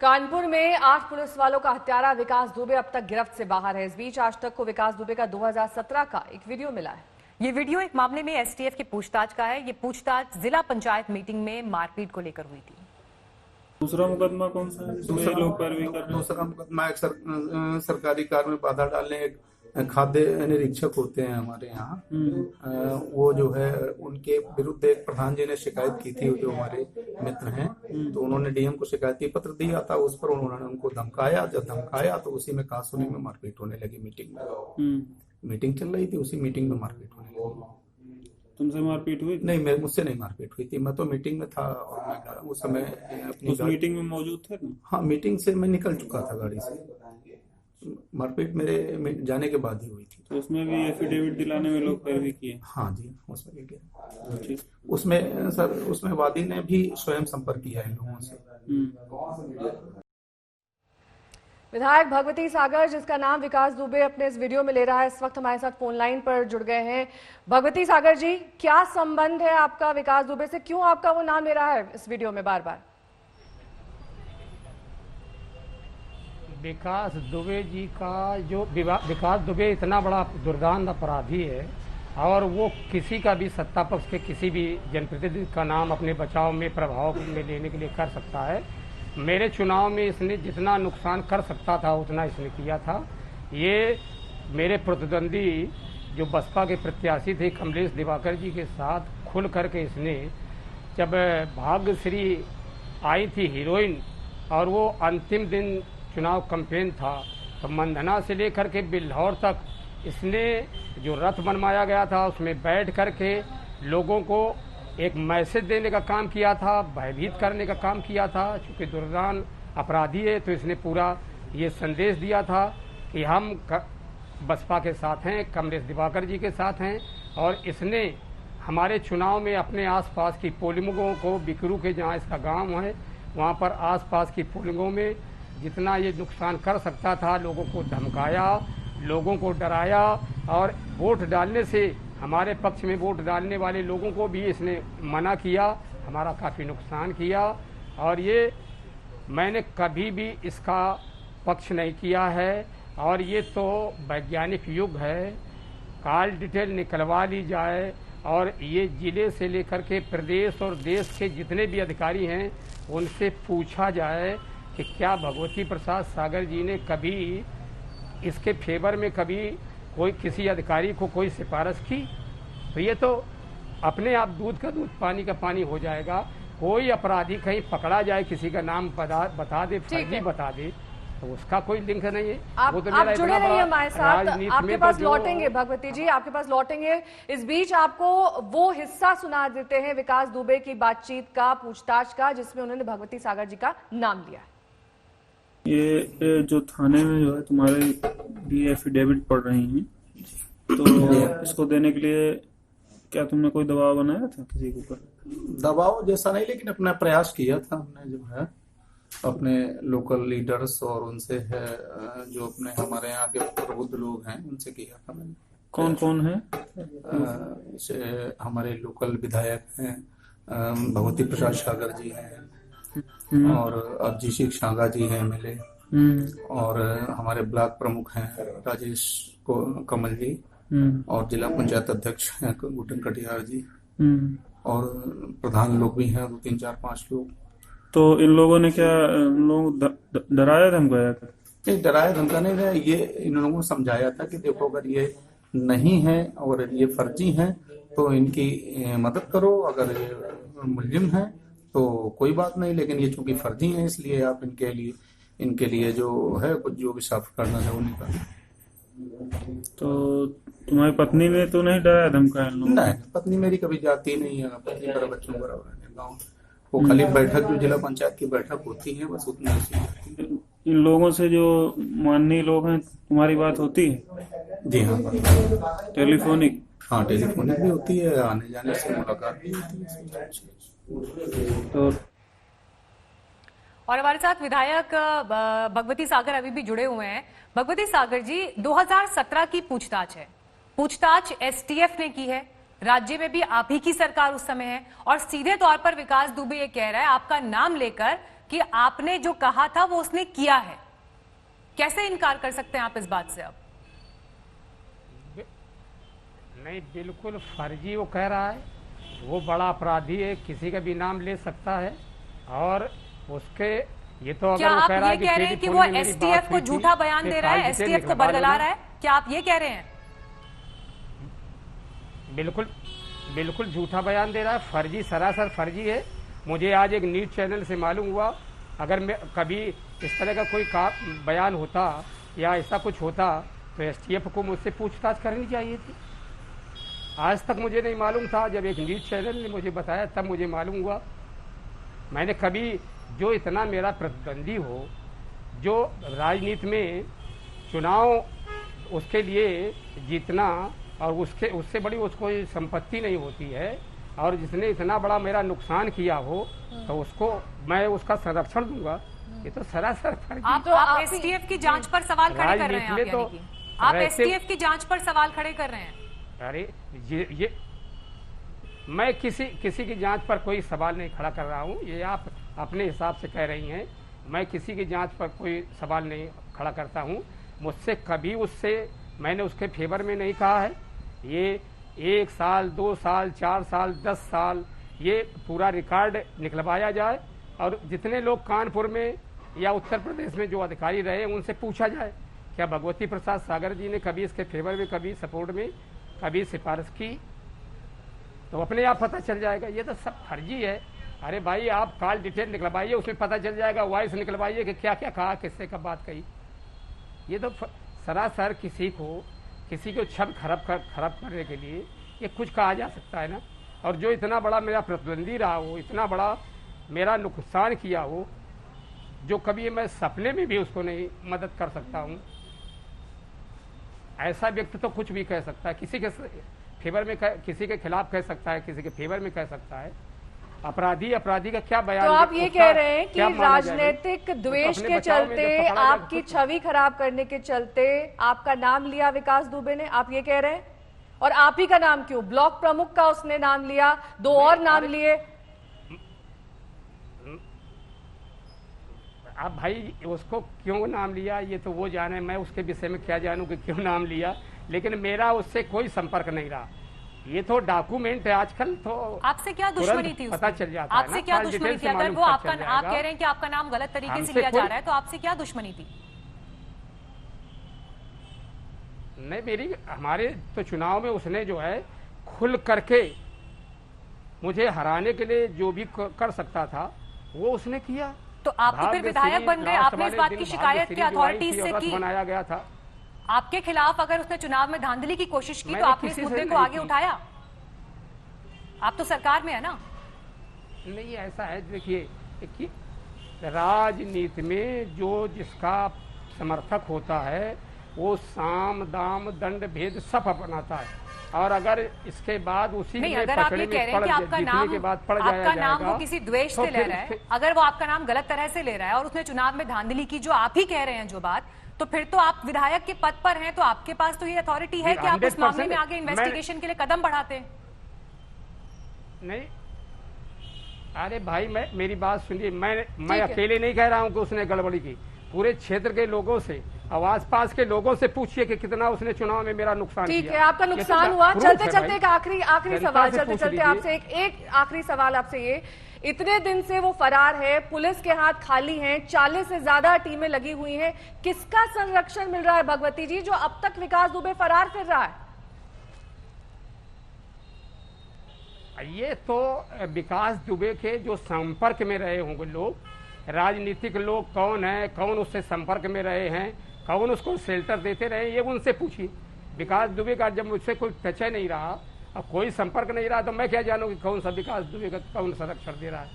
कानपुर में 8 पुलिस वालों का हत्यारा विकास दुबे अब तक गिरफ्त से बाहर है। इस बीच आज तक को विकास दुबे का 2017 का एक वीडियो मिला है। ये वीडियो एक मामले में एसटीएफ की पूछताछ का है। ये पूछताछ जिला पंचायत मीटिंग में मारपीट को लेकर हुई थी। दूसरा मुकदमा कौन सा है? दूसरा मुकदमा एक सरकारी कार्य में बाधा डालने एक खाद्य निरीक्षक होते हैं हमारे यहाँ, वो जो है उनके विरुद्ध एक प्रधान जी ने शिकायत की थी, जो हमारे मित्र हैं, तो उन्होंने डीएम को शिकायती पत्र दिया था। उस पर उन्होंने उनको धमकाया। जब धमकाया तो उसी में कहासुनी में मारपीट होने लगी। मीटिंग में मीटिंग चल रही थी, उसी मीटिंग में मारपीट होने लगी। तुमसे मारपीट हुई? नहीं, मुझसे नहीं मारपीट हुई थी। मैं तो मीटिंग में था और मैं उस समय अपनी मीटिंग में मौजूद थे। हाँ, मीटिंग से मैं निकल चुका था गाड़ी से। मारपीट मेरे जाने के बाद ही हुई थी। तो उसमें भी एफिडेविट दिलाने में लोग पैरवी किए? हाँ जी, उसमें भी किया। उसमें सर, उसमें वादी ने भी स्वयं संपर्क किया इन लोगों से। विधायक भगवती सागर, जिसका नाम विकास दुबे अपने इस वीडियो में ले रहा है, इस वक्त हमारे साथ फोन लाइन पर जुड़ गए हैं। भगवती सागर जी, क्या संबंध है आपका विकास दुबे से? क्यों आपका वो नाम ले रहा है इस वीडियो में बार बार? विकास दुबे जी का जो विकास दुबे इतना बड़ा दुर्दांत अपराधी है और वो किसी का भी सत्ता पक्ष के किसी भी जनप्रतिनिधि का नाम अपने बचाव में प्रभाव में लेने के लिए कर सकता है। मेरे चुनाव में इसने जितना नुकसान कर सकता था उतना इसने किया था। ये मेरे प्रतिद्वंदी जो बसपा के प्रत्याशी थे कमलेश दिवाकर जी के साथ खुल करके इसने, जब भाग्यश्री आई थी हीरोइन और वो अंतिम दिन चुनाव कैंपेन था, तो मंधना से लेकर के बिल्हौर तक इसने जो रथ बनवाया गया था उसमें बैठ करके लोगों को एक मैसेज देने का काम किया था, भयभीत करने का काम किया था। चूँकि दुर्दान अपराधी है तो इसने पूरा ये संदेश दिया था कि हम बसपा के साथ हैं, कमलेश दिवाकर जी के साथ हैं। और इसने हमारे चुनाव में अपने आसपास की पोलिंगों को, बिकरू के जहाँ इसका गांव है वहाँ पर आसपास की पोलिंगों में जितना ये नुकसान कर सकता था, लोगों को धमकाया, लोगों को डराया और वोट डालने से, हमारे पक्ष में वोट डालने वाले लोगों को भी इसने मना किया, हमारा काफ़ी नुकसान किया। और ये मैंने कभी भी इसका पक्ष नहीं किया है। और ये तो वैज्ञानिक युग है, कॉल डिटेल निकलवा ली जाए और ये ज़िले से लेकर के प्रदेश और देश के जितने भी अधिकारी हैं उनसे पूछा जाए कि क्या भगवती प्रसाद सागर जी ने कभी इसके फेवर में कभी कोई किसी अधिकारी को कोई सिफारिश की? तो ये तो अपने आप दूध का दूध पानी का पानी हो जाएगा। कोई अपराधी कहीं पकड़ा जाए, किसी का नाम बता दे, फर्जी बता दे, तो उसका कोई लिंक नहीं है। वो तो आप जुड़े रहिए हमारे साथ, आपके पास लौटेंगे भगवती जी, आपके पास लौटेंगे। इस बीच आपको वो हिस्सा सुना देते हैं विकास दुबे की बातचीत का, पूछताछ का, जिसमें उन्होंने भगवती सागर जी का नाम लिया। ये जो थाने में जो है तुम्हारे लिए एफिडेविट पढ़ रही हैं, तो इसको देने के लिए क्या तुमने कोई दबाव बनाया था किसी के ऊपर? दबाव जैसा नहीं, लेकिन अपना प्रयास किया था हमने, जो है अपने लोकल लीडर्स और उनसे है, जो अपने हमारे यहाँ के प्रबुद्ध लोग हैं उनसे किया था मैंने। कौन कौन है? हमारे लोकल विधायक हैं, भगवती प्रसाद सागर जी हैं और अभिजीत शांगा जी हैं एमएलए, और हमारे ब्लॉक प्रमुख हैं राजेश कमल जी, और जिला पंचायत अध्यक्ष हैं गुटन कटियार जी, और प्रधान लोग भी हैं 2, 3, 4, 5 लोग। तो इन लोगों ने क्या लोग डराया धमकाया? नहीं, डराया धमकाने में ये इन लोगों को समझाया था कि देखो, अगर ये नहीं है और ये फर्जी हैं तो इनकी मदद करो, अगर मुलजिम है तो कोई बात नहीं, लेकिन ये चूंकि फर्जी हैं इसलिए आप इनके लिए जो है कुछ जो भी साफ करना है वो निकालें। तो तुम्हारी पत्नी ने तो नहीं डराया धमकाया? नहीं, पत्नी मेरी कभी जाती नहीं है, पत्नी मेरा बच्चों बराबर गाँव, वो खाली बैठक जो जिला पंचायत की बैठक होती है बस उतनी ही। इन लोगों से जो माननीय लोग हैं तुम्हारी बात होती है? जी हाँ, टेलीफोनिक? हाँ, टेलीफोनिक भी होती है, आने जाने से मुलाकात भी होती है। तो और हमारे साथ विधायक भगवती सागर अभी भी जुड़े हुए हैं। भगवती सागर जी, 2017 की पूछताछ है, पूछताछ एसटीएफ ने की है, राज्य में भी आप ही की सरकार उस समय है, और सीधे तौर पर विकास दुबे ये कह रहा है, आपका नाम लेकर कि आपने जो कहा था वो उसने किया है। कैसे इनकार कर सकते हैं आप इस बात से? अब नहीं, बिल्कुल फर्जी वो कह रहा है। वो बड़ा अपराधी है, किसी का भी नाम ले सकता है। और उसके ये तो क्या अगर वो आप कह रहा ये है कि कह रहे हैं कि टेलीफोन वो में मेरी एसटीएफ बात को हुई थी, झूठा बयान दे रहा है, एसटीएफ को बरगला रहा है? क्या आप ये कह रहे हैं? बिल्कुल बिल्कुल झूठा बयान दे रहा है, फर्जी, सरासर फर्जी है। मुझे आज एक न्यूज चैनल से मालूम हुआ, अगर मैं कभी इस तरह का कोई बयान होता या ऐसा कुछ होता तो एसटीएफ को मुझसे पूछताछ करनी चाहिए थी। आज तक मुझे नहीं मालूम था, जब एक न्यूज चैनल ने मुझे बताया तब मुझे मालूम हुआ। मैंने कभी, जो इतना मेरा प्रतिद्वंदी हो, जो राजनीति में चुनाव उसके लिए जीतना और उससे बड़ी उसको संपत्ति नहीं होती है, और जिसने इतना बड़ा मेरा नुकसान किया हो तो उसको मैं उसका संरक्षण दूंगा, ये तो सरासर फर्जी। आप एसटीएफ की जांच पर सवाल खड़े कर रहे हैं? राजनीति में आप, आप एसटीएफ की जांच पर सवाल खड़े कर रहे हैं? अरे ये मैं किसी की जांच पर कोई सवाल नहीं खड़ा कर रहा हूँ, ये आप अपने हिसाब से कह रही हैं। मैं किसी की जांच पर कोई सवाल नहीं खड़ा करता हूँ। मुझसे कभी मैंने उसके फेवर में नहीं कहा है। ये 1 साल, 2 साल, 4 साल, 10 साल, ये पूरा रिकॉर्ड निकलवाया जाए, और जितने लोग कानपुर में या उत्तर प्रदेश में जो अधिकारी रहे उनसे पूछा जाए, क्या भगवती प्रसाद सागर जी ने कभी इसके फेवर में, कभी सपोर्ट में, कभी सिफारिश की, तो अपने आप पता चल जाएगा। ये तो सब फर्जी है। अरे भाई, आप कॉल डिटेल निकलवाइए, उसमें पता चल जाएगा। वॉइस निकलवाइए कि क्या क्या कहा, किससे कब बात कही। ये तो सरासर किसी को छवि खराब करने के लिए ये कुछ कहा जा सकता है ना। और जो इतना बड़ा मेरा प्रतिद्वंदी रहा हो, इतना बड़ा मेरा नुकसान किया हो, जो कभी मैं सपने में भी उसको नहीं मदद कर सकता हूँ, ऐसा व्यक्ति तो कुछ भी कह सकता है। किसी के फेवर में किसी के खिलाफ कह सकता है, किसी के फेवर में कह सकता है। अपराधी का क्या बयान? तो आप ये कह रहे हैं कि राजनीतिक द्वेष के चलते, आपकी छवि खराब करने के चलते आपका नाम लिया विकास दुबे ने, आप ये कह रहे हैं? और आप ही का नाम क्यों? ब्लॉक प्रमुख का उसने नाम लिया, 2 और नाम लिए। अब भाई उसको क्यों नाम लिया ये तो वो जाने, मैं उसके विषय में क्या जानूं कि क्यों नाम लिया। लेकिन मेरा उससे कोई संपर्क नहीं रहा। ये तो डॉक्यूमेंट है आजकल, तो आपसे क्या दुश्मनी थी? पता चल जाता है। आपसे क्या दुश्मनी थी? अगर वो आप कह रहे हैं कि आपका नाम गलत तरीके से लिया जा रहा है, तो आपसे क्या दुश्मनी थी? नहीं, हमारे तो चुनाव में उसने जो है खुल करके मुझे हराने के लिए जो भी कर सकता था वो उसने किया। तो आप तो फिर विधायक बन गए। आपने इस बात की शिकायत की अथॉरिटीज से की? बनाया गया था आपके खिलाफ अगर उसने चुनाव में धांधली की कोशिश की तो आपने इस मुद्दे को आगे उठाया? आप तो सरकार में है ना। नहीं, ऐसा है, देखिए राजनीति में जो जिसका समर्थक होता है वो साम दाम दंड भेद सब अपनाता है। और अगर इसके बाद उसी नहीं, में अगर आप ये कह रहे हैं कि आपका नाम वो किसी द्वेष से ले रहा है, अगर वो आपका नाम गलत तरह से ले रहा है और उसने चुनाव में धांधली की, जो आप ही कह रहे हैं जो बात, तो फिर तो आप विधायक के पद पर हैं, तो आपके पास तो ये अथॉरिटी है कि आप उस मामले में आगे इन्वेस्टिगेशन के लिए कदम बढ़ाते हैं। नहीं, अरे भाई, मेरी बात सुनिए। मैं अकेले नहीं कह रहा हूं कि उसने गड़बड़ी की। पूरे क्षेत्र के लोगों से, आवास पास के लोगों से पूछिए कि कितना उसने चुनाव में मेरा नुकसान किया। ठीक है, आपका नुकसान हुआ। चलते चलते एक आखिरी सवाल, चलते चलते आपसे एक आखिरी सवाल आपसे ये, इतने दिन से वो फरार है, पुलिस के हाथ खाली हैं, 40 से ज्यादा टीमें लगी हुई हैं, किसका संरक्षण मिल रहा है भगवती जी, जो अब तक विकास दुबे फरार फिर रहा है? ये तो विकास दुबे के जो संपर्क में रहे होंगे लोग, राजनीतिक लोग कौन है, कौन उससे संपर्क में रहे हैं, कौन उसको शेल्टर देते रहे, ये उनसे पूछिए। विकास दुबे का जब मुझसे कोई टच नहीं रहा और कोई संपर्क नहीं रहा, तो मैं क्या जानूं कि कौन सा विकास दुबे का कौन संरक्षण दे रहा है।